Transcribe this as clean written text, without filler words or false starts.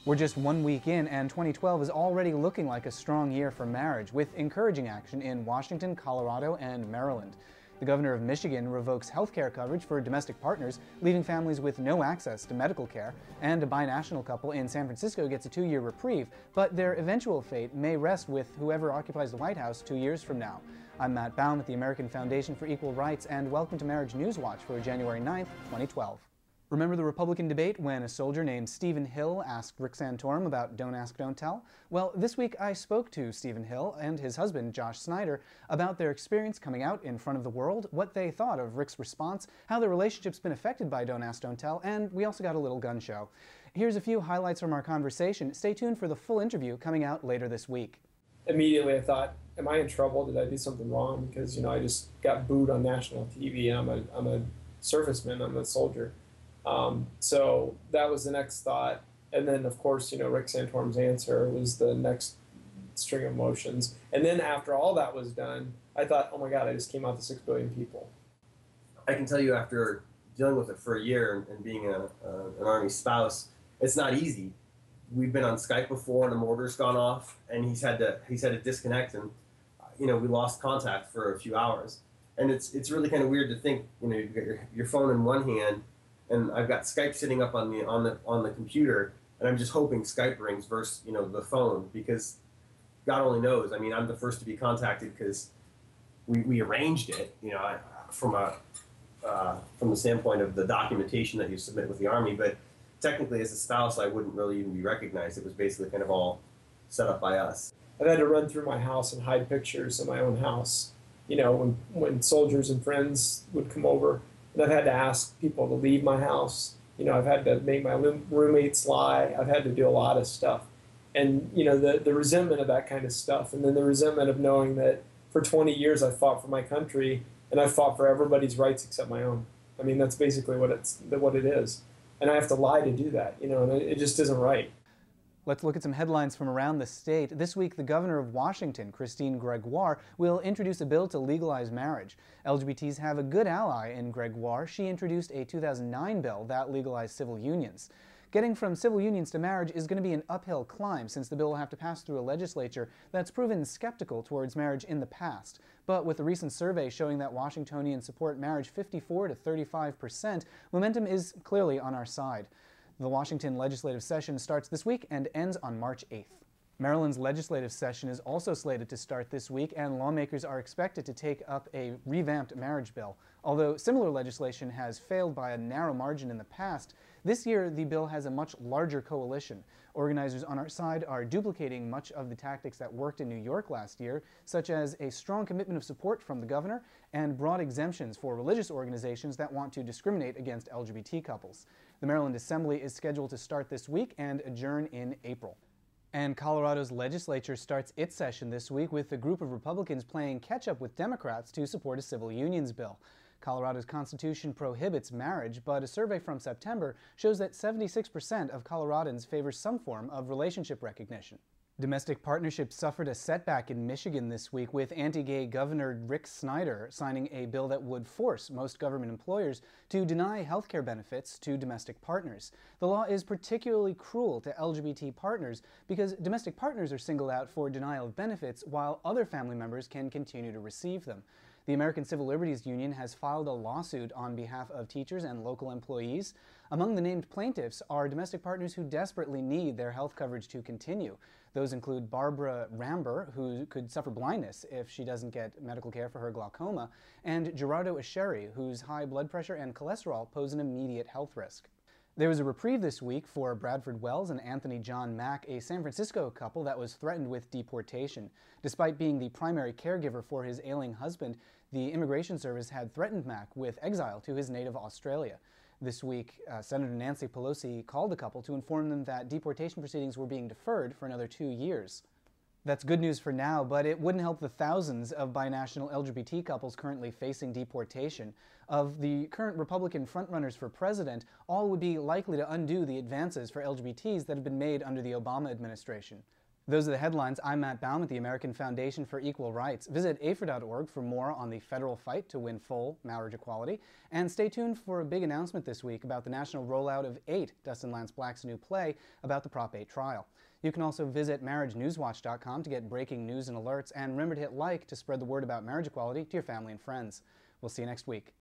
We're just 1 week in, and 2012 is already looking like a strong year for marriage, with encouraging action in Washington, Colorado, and Maryland. The governor of Michigan revokes health care coverage for domestic partners, leaving families with no access to medical care, and a binational couple in San Francisco gets a 2-year reprieve, but their eventual fate may rest with whoever occupies the White House 2 years from now. I'm Matt Baum with the American Foundation for Equal Rights, and welcome to Marriage News Watch for January 9th, 2012. Remember the Republican debate when a soldier named Stephen Hill asked Rick Santorum about Don't Ask, Don't Tell? Well, this week I spoke to Stephen Hill and his husband, Josh Snyder, about their experience coming out in front of the world, what they thought of Rick's response, how their relationship's been affected by Don't Ask, Don't Tell, and we also got a little gun show. Here's a few highlights from our conversation. Stay tuned for the full interview coming out later this week. Immediately I thought, am I in trouble? Did I do something wrong? Because, I just got booed on national TV, and I'm a serviceman, I'm a soldier. So that was the next thought. And then, of course, Rick Santorum's answer was the next string of emotions. And then after all that was done, I thought, oh my God, I just came out to 6 billion people. I can tell you after dealing with it for a year and being an Army spouse, it's not easy. We've been on Skype before and the mortar's gone off and he's had to disconnect, and we lost contact for a few hours. And it's really kind of weird to think, you've got your phone in one hand, and I've got Skype sitting up on the computer, and I'm just hoping Skype rings versus the phone, because God only knows. I mean, I'm the first to be contacted because we arranged it, from the standpoint of the documentation that you submit with the Army. But technically, as a spouse, I wouldn't really even be recognized. It was basically kind of all set up by us. I've had to run through my house and hide pictures of my own house. When soldiers and friends would come over. And I've had to ask people to leave my house. I've had to make my roommates lie. I've had to do a lot of stuff. And, the resentment of that kind of stuff. And then the resentment of knowing that for 20 years I fought for my country and I fought for everybody's rights except my own. I mean, that's basically what it is. And I have to lie to do that, and it just isn't right. Let's look at some headlines from around the state. This week, the governor of Washington, Christine Gregoire, will introduce a bill to legalize marriage. LGBTs have a good ally in Gregoire. She introduced a 2009 bill that legalized civil unions. Getting from civil unions to marriage is going to be an uphill climb, since the bill will have to pass through a legislature that's proven skeptical towards marriage in the past. But with a recent survey showing that Washingtonians support marriage 54 to 35%, momentum is clearly on our side. The Washington legislative session starts this week and ends on March 8th. Maryland's legislative session is also slated to start this week, and lawmakers are expected to take up a revamped marriage bill. Although similar legislation has failed by a narrow margin in the past, this year the bill has a much larger coalition. Organizers on our side are duplicating much of the tactics that worked in New York last year, such as a strong commitment of support from the governor and broad exemptions for religious organizations that want to discriminate against LGBT couples. The Maryland Assembly is scheduled to start this week and adjourn in April. And Colorado's legislature starts its session this week with a group of Republicans playing catch-up with Democrats to support a civil unions bill. Colorado's constitution prohibits marriage, but a survey from September shows that 76% of Coloradans favor some form of relationship recognition. Domestic partnerships suffered a setback in Michigan this week, with anti-gay Governor Rick Snyder signing a bill that would force most government employers to deny health care benefits to domestic partners. The law is particularly cruel to LGBT partners because domestic partners are singled out for denial of benefits while other family members can continue to receive them. The American Civil Liberties Union has filed a lawsuit on behalf of teachers and local employees. Among the named plaintiffs are domestic partners who desperately need their health coverage to continue. Those include Barbara Ramber, who could suffer blindness if she doesn't get medical care for her glaucoma, and Gerardo Escheri, whose high blood pressure and cholesterol pose an immediate health risk. There was a reprieve this week for Bradford Wells and Anthony John Mack, a San Francisco couple that was threatened with deportation. Despite being the primary caregiver for his ailing husband, the Immigration Service had threatened Mack with exile to his native Australia. This week, Senator Nancy Pelosi called the couple to inform them that deportation proceedings were being deferred for another 2 years. That's good news for now, but it wouldn't help the thousands of binational LGBT couples currently facing deportation. Of the current Republican frontrunners for president, all would be likely to undo the advances for LGBTs that have been made under the Obama administration. Those are the headlines. I'm Matt Baum at the American Foundation for Equal Rights. Visit AFER.org for more on the federal fight to win full marriage equality. And stay tuned for a big announcement this week about the national rollout of 8, Dustin Lance Black's new play about the Prop 8 trial. You can also visit marriagenewswatch.com to get breaking news and alerts, and remember to hit like to spread the word about marriage equality to your family and friends. We'll see you next week.